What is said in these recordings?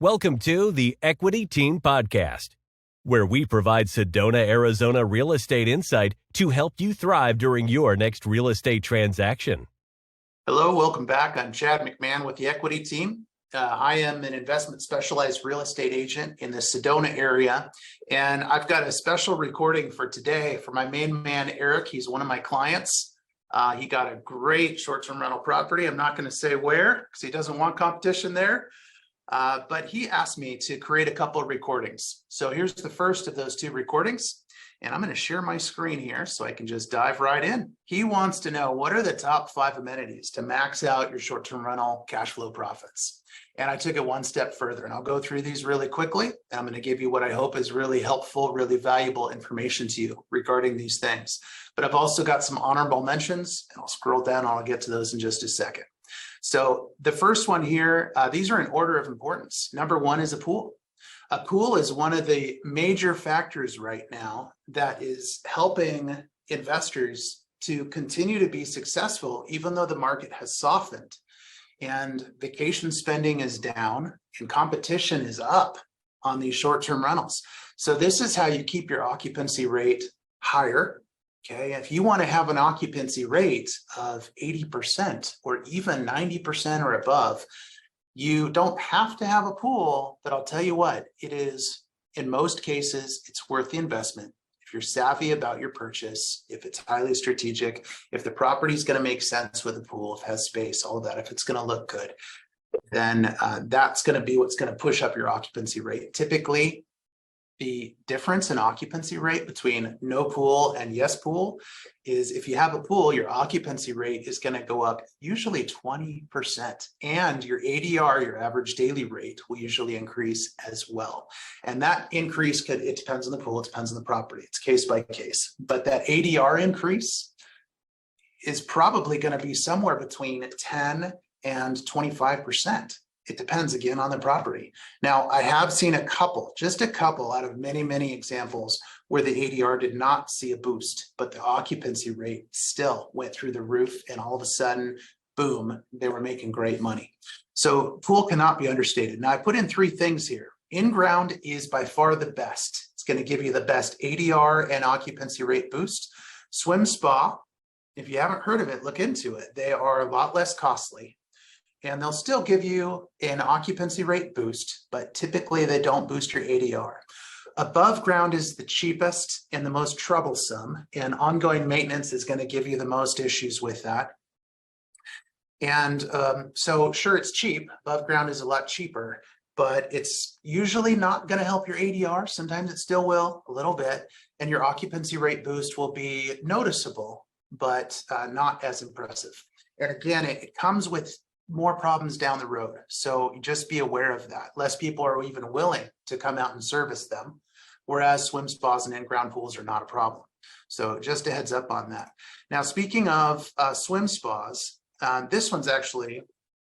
Welcome to the Equity Team Podcast, where we provide Sedona, Arizona real estate insight to help you thrive during your next real estate transaction. Hello, welcome back. I'm Chad McMahon with the Equity Team. I am an investment specialized real estate agent in the Sedona area, and I've got a special recording for today for my main man, Eric. He's one of my clients. He got a great short-term rental property. I'm not going to say where because he doesn't want competition there. But he asked me to create a couple of recordings. So here's the first of those two recordings, and I'm going to share my screen here so I can just dive right in. He wants to know, what are the top 5 amenities to max out your short-term rental cash flow profits? And I took it one step further, and I'll go through these really quickly. And I'm going to give you what I hope is really helpful, really valuable information to you regarding these things. But I've also got some honorable mentions, and I'll scroll down. I'll get to those in just a second. So the first one here, these are in order of importance. Number one is a pool. A pool is one of the major factors right now that is helping investors to continue to be successful, even though the market has softened and vacation spending is down and competition is up on these short-term rentals. So this is how you keep your occupancy rate higher. Okay, if you want to have an occupancy rate of 80% or even 90% or above, you don't have to have a pool, but I'll tell you what, it is, in most cases, it's worth the investment. If you're savvy about your purchase, if it's highly strategic, if the property is going to make sense with a pool, if it has space, all of that, if it's going to look good, then that's going to be what's going to push up your occupancy rate. Typically, the difference in occupancy rate between no pool and yes pool is if you have a pool, your occupancy rate is going to go up usually 20%, and your ADR, your average daily rate, will usually increase as well. And that increase it depends on the pool, it depends on the property, it's case by case. But that ADR increase is probably going to be somewhere between 10 and 25%. It depends again on the property. Now, I have seen just a couple out of many, many examples where the ADR did not see a boost, but the occupancy rate still went through the roof, and all of a sudden, boom, they were making great money. So pool cannot be understated. Now, I put in 3 things here. In-ground is by far the best. It's going to give you the best ADR and occupancy rate boost. Swim spa, if you haven't heard of it, look into it. They are a lot less costly, and they'll still give you an occupancy rate boost, but typically they don't boost your ADR. Above ground is the cheapest and the most troublesome, and ongoing maintenance is going to give you the most issues with that. And so sure, it's cheap. Above ground is a lot cheaper, but it's usually not going to help your ADR. Sometimes it still will, a little bit, and your occupancy rate boost will be noticeable, but not as impressive. And again, it comes with more problems down the road. So just be aware of that. Less people are even willing to come out and service them, whereas swim spas and in-ground pools are not a problem. So just a heads up on that. Now, speaking of swim spas, this one's actually,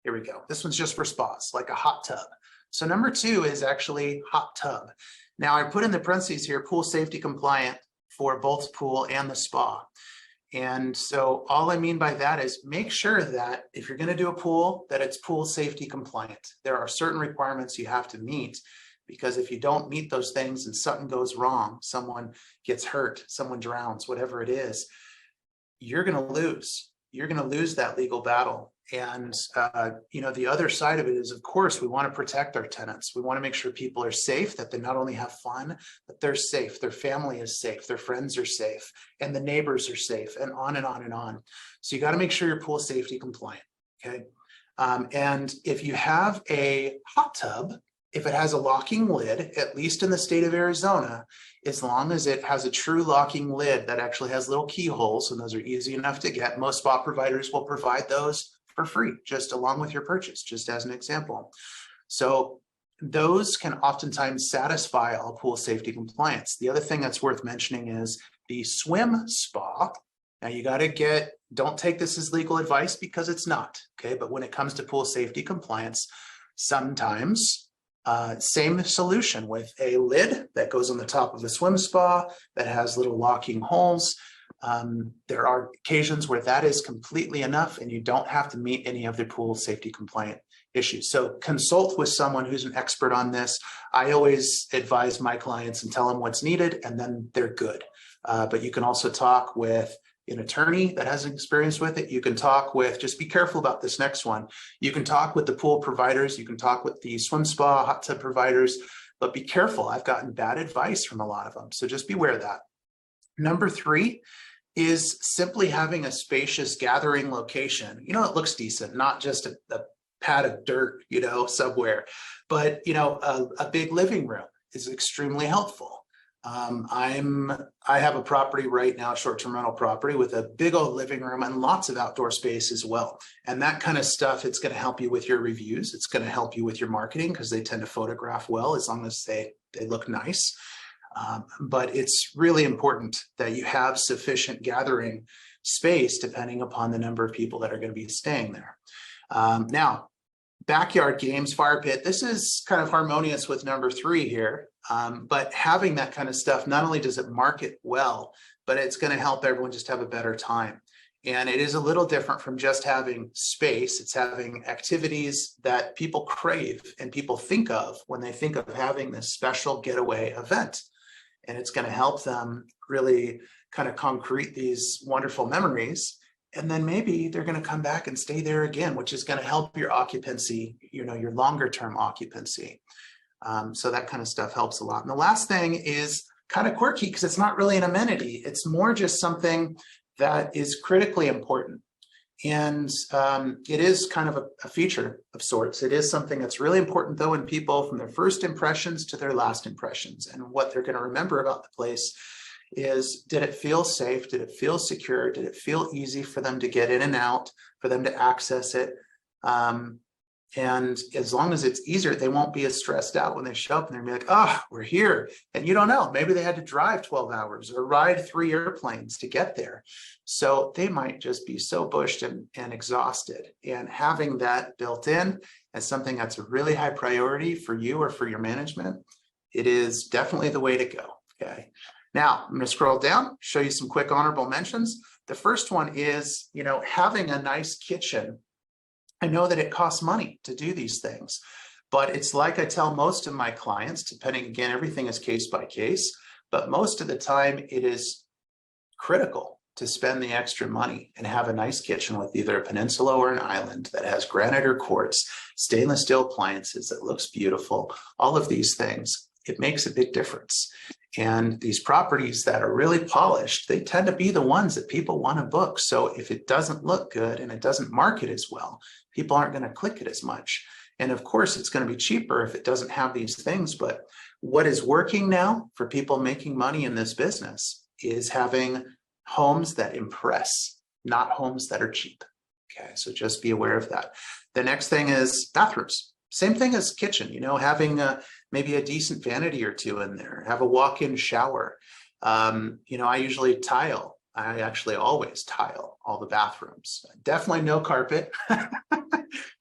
here we go. This one's just for spas, like a hot tub. So number 2 is actually hot tub. Now, I put in the parentheses here, pool safety compliant for both pool and the spa. And so all I mean by that is make sure that if you're going to do a pool, that it's pool safety compliant. There are certain requirements you have to meet, because if you don't meet those things and something goes wrong, someone gets hurt, someone drowns, whatever it is, you're going to lose. You're going to lose that legal battle. And, the other side of it is, of course, we want to protect our tenants. We want to make sure people are safe, that they not only have fun, but they're safe. Their family is safe. Their friends are safe, and the neighbors are safe, and on and on and on. So you got to make sure you're pool safety compliant. Okay. And if you have a hot tub, if it has a locking lid, at least in the state of Arizona, as long as it has a true locking lid that actually has little keyholes, and those are easy enough to get, most spa providers will provide those for free, just along with your purchase, just as an example. So those can oftentimes satisfy all pool safety compliance. The other thing that's worth mentioning is the swim spa. Now you got to don't take this as legal advice, because it's not, okay? But when it comes to pool safety compliance, sometimes same solution with a lid that goes on the top of the swim spa that has little locking holes. There are occasions where that is completely enough, and you don't have to meet any of the pool safety compliant issues. So consult with someone who's an expert on this. I always advise my clients and tell them what's needed, and then they're good. But you can also talk with an attorney that has experience with it. You can talk with, just be careful about this next one. You can talk with the pool providers. You can talk with the swim spa, hot tub providers, but be careful. I've gotten bad advice from a lot of them. So just beware of that. Number 3 is simply having a spacious gathering location. It looks decent, not just a pad of dirt, somewhere, but, a big living room is extremely helpful. I have a property right now, short-term rental property with a big old living room and lots of outdoor space as well. And that kind of stuff, it's going to help you with your reviews. It's going to help you with your marketing because they tend to photograph well as long as they look nice. But it's really important that you have sufficient gathering space depending upon the number of people that are going to be staying there. Now, backyard games, fire pit, this is kind of harmonious with number 3 here. But having that kind of stuff, not only does it market well, but it's going to help everyone just have a better time. And it is a little different from just having space. It's having activities that people crave and people think of when they think of having this special getaway event. And it's going to help them really kind of concrete these wonderful memories. And then maybe they're going to come back and stay there again, which is going to help your occupancy, your longer term occupancy. So that kind of stuff helps a lot. And the last thing is kind of quirky because it's not really an amenity. It's more just something that is critically important. And it is kind of a feature of sorts. It is something that's really important, though, in people from their first impressions to their last impressions. And what they're going to remember about the place is, did it feel safe? Did it feel secure? Did it feel easy for them to get in and out, for them to access it? And as long as it's easier, they won't be as stressed out when they show up and they're gonna be like, we're here. And you don't know, maybe they had to drive 12 hours or ride 3 airplanes to get there. So they might just be so bushed and exhausted. And having that built in as something that's a really high priority for you or for your management, it is definitely the way to go. Okay. Now I'm going to scroll down, show you some quick honorable mentions. The first one is, having a nice kitchen. I know that it costs money to do these things, but it's like I tell most of my clients, depending, again, everything is case by case, but most of the time it is critical to spend the extra money and have a nice kitchen with either a peninsula or an island that has granite or quartz, stainless steel appliances that looks beautiful, all of these things. It makes a big difference. And these properties that are really polished, they tend to be the ones that people want to book. So if it doesn't look good and it doesn't market as well, people aren't going to click it as much. And of course, it's going to be cheaper if it doesn't have these things. But what is working now for people making money in this business is having homes that impress, not homes that are cheap. Okay, so just be aware of that. The next thing is bathrooms. Same thing as kitchen, having maybe a decent vanity or 2 in there, have a walk-in shower. I usually tile. I actually always tile all the bathrooms. Definitely no carpet.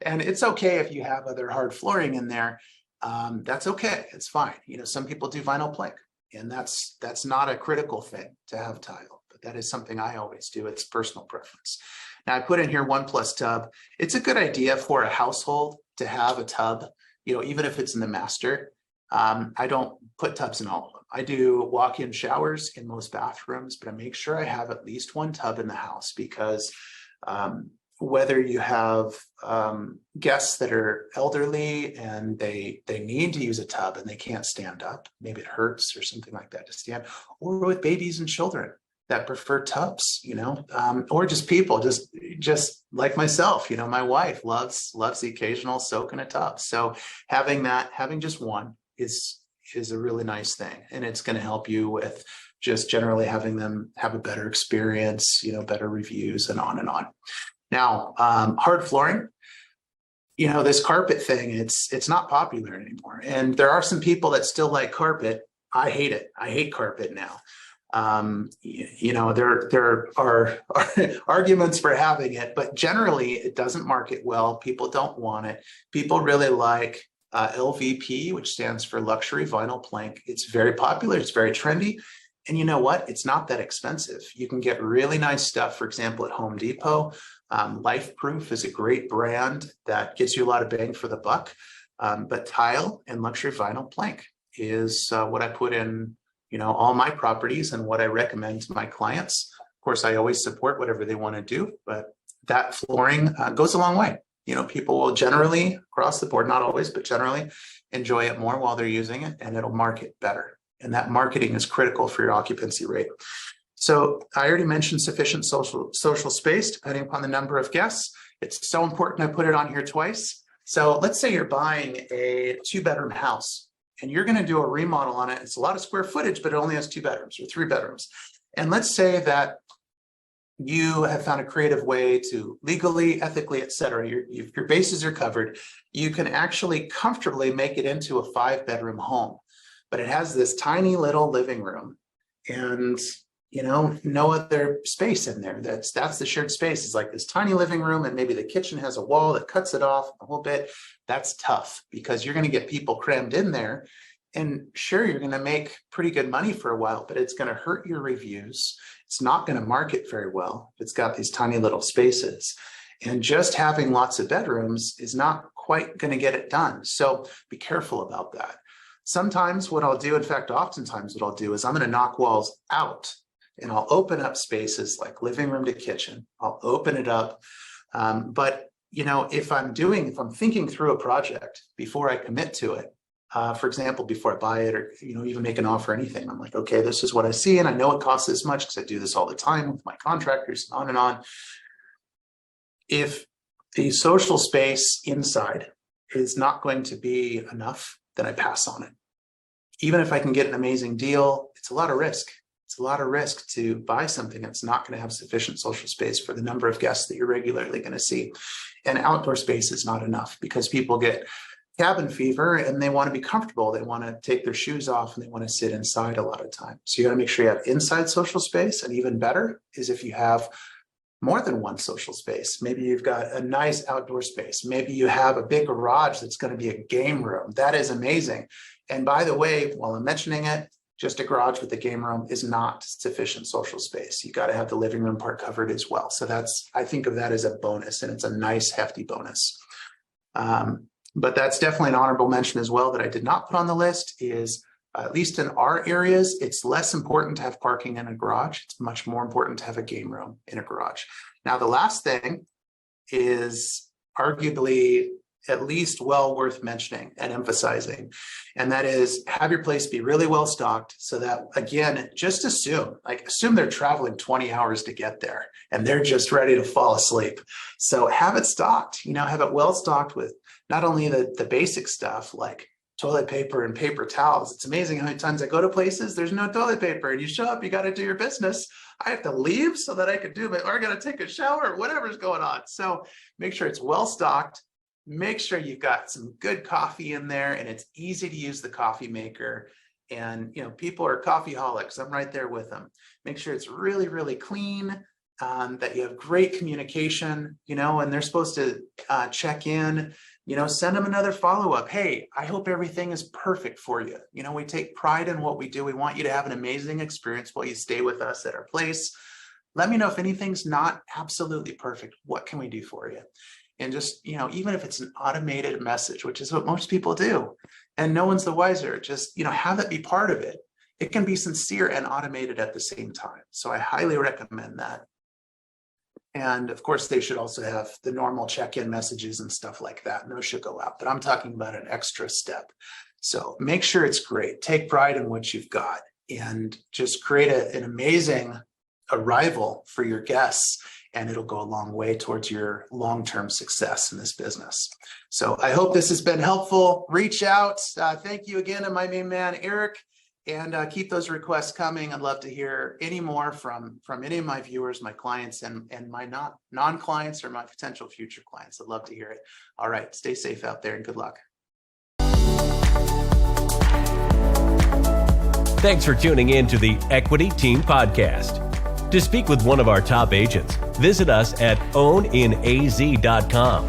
And it's okay if you have other hard flooring in there. That's okay. It's fine. Some people do vinyl plank, and that's not a critical thing to have tile, but that is something I always do. It's personal preference. Now I put in here 1+ tub. It's a good idea for a household to have a tub, even if it's in the master. I don't put tubs in all of them. I do walk-in showers in most bathrooms, but I make sure I have at least 1 tub in the house because whether you have guests that are elderly and they need to use a tub and they can't stand up, maybe it hurts or something like that to stand, or with babies and children that prefer tubs, or just people, just like myself, my wife loves the occasional soak in a tub. So having just 1 is a really nice thing. And it's going to help you with just generally having them have a better experience, better reviews and on and on. Now, hard flooring, this carpet thing, it's not popular anymore. And there are some people that still like carpet. I hate it. I hate carpet now. There are arguments for having it, but generally it doesn't market well. People don't want it. People really like LVP, which stands for luxury vinyl plank. It's very popular. It's very trendy. And you know what? It's not that expensive. You can get really nice stuff, for example, at Home Depot Life Proof is a great brand that gets you a lot of bang for the buck. But tile and luxury vinyl plank is what I put in, all my properties and what I recommend to my clients. Of course, I always support whatever they want to do, but that flooring goes a long way. People will generally, across the board, not always, but generally enjoy it more while they're using it, and it'll market better. And that marketing is critical for your occupancy rate. So I already mentioned sufficient social space, depending upon the number of guests. It's so important I put it on here twice. So let's say you're buying a 2-bedroom house and you're going to do a remodel on it. It's a lot of square footage, but it only has 2 bedrooms or 3 bedrooms. And let's say that you have found a creative way to legally, ethically, et cetera, your bases are covered. You can actually comfortably make it into a 5-bedroom home, but it has this tiny little living room and no other space in there. That's the shared space. It's like this tiny living room, and maybe the kitchen has a wall that cuts it off a whole bit. That's tough because you're going to get people crammed in there. And sure, you're going to make pretty good money for a while, but it's going to hurt your reviews. It's not going to market very well if it's got these tiny little spaces. And just having lots of bedrooms is not quite going to get it done. So be careful about that. Sometimes what I'll do, in fact, oftentimes what I'll do is I'm going to knock walls out. And I'll open up spaces like living room to kitchen. I'll open it up. But if I'm thinking through a project before I commit to it, for example, before I buy it or, even make an offer or anything, I'm like, okay, this is what I see. And I know it costs this much because I do this all the time with my contractors and on and on. If the social space inside is not going to be enough, then I pass on it. Even if I can get an amazing deal, it's a lot of risk. It's a lot of risk to buy something that's not going to have sufficient social space for the number of guests that you're regularly going to see. And outdoor space is not enough because people get cabin fever and they want to be comfortable. They want to take their shoes off and they want to sit inside a lot of time. So you got to make sure you have inside social space. And even better is if you have more than one social space. Maybe you've got a nice outdoor space. Maybe you have a big garage that's going to be a game room. That is amazing. And by the way, while I'm mentioning it, just a garage with a game room is not sufficient social space. You got to have the living room part covered as well. So I think of that as a bonus, and it's a nice hefty bonus. But that's definitely an honorable mention as well that I did not put on the list is, at least in our areas, it's less important to have parking in a garage. It's much more important to have a game room in a garage. Now, the last thing is arguably at least well worth mentioning and emphasizing. And that is have your place be really well stocked so that, again, just assume they're traveling 20 hours to get there and they're just ready to fall asleep. So have it stocked, have it well stocked with not only the basic stuff like toilet paper and paper towels. It's amazing how many times I go to places, there's no toilet paper and you show up, you got to do your business. I have to leave so that I can do it, or I got to take a shower, whatever's going on. So make sure it's well stocked. Make sure you've got some good coffee in there and it's easy to use the coffee maker. And, people are coffeeholics. I'm right there with them. Make sure it's really, really clean, that you have great communication, and they're supposed to check in, send them another follow-up. Hey, I hope everything is perfect for you. We take pride in what we do. We want you to have an amazing experience while you stay with us at our place. Let me know if anything's not absolutely perfect. What can we do for you? And just, even if it's an automated message, which is what most people do, and no one's the wiser, just, have that be part of it. It can be sincere and automated at the same time. So I highly recommend that. And of course, they should also have the normal check-in messages and stuff like that. And those should go out, but I'm talking about an extra step. So make sure it's great. Take pride in what you've got and just create an amazing arrival for your guests. And it'll go a long way towards your long-term success in this business. So I hope this has been helpful. Reach out. Thank you again to my main man, Eric, and keep those requests coming. I'd love to hear any more from any of my viewers, my clients, and my non-clients or my potential future clients. I'd love to hear it. All right. Stay safe out there and good luck. Thanks for tuning in to the Equity Team Podcast. To speak with one of our top agents, visit us at owninaz.com.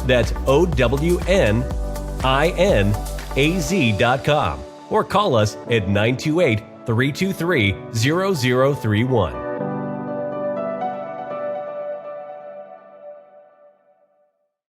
That's owninaz.com. Or call us at 928-323-0031.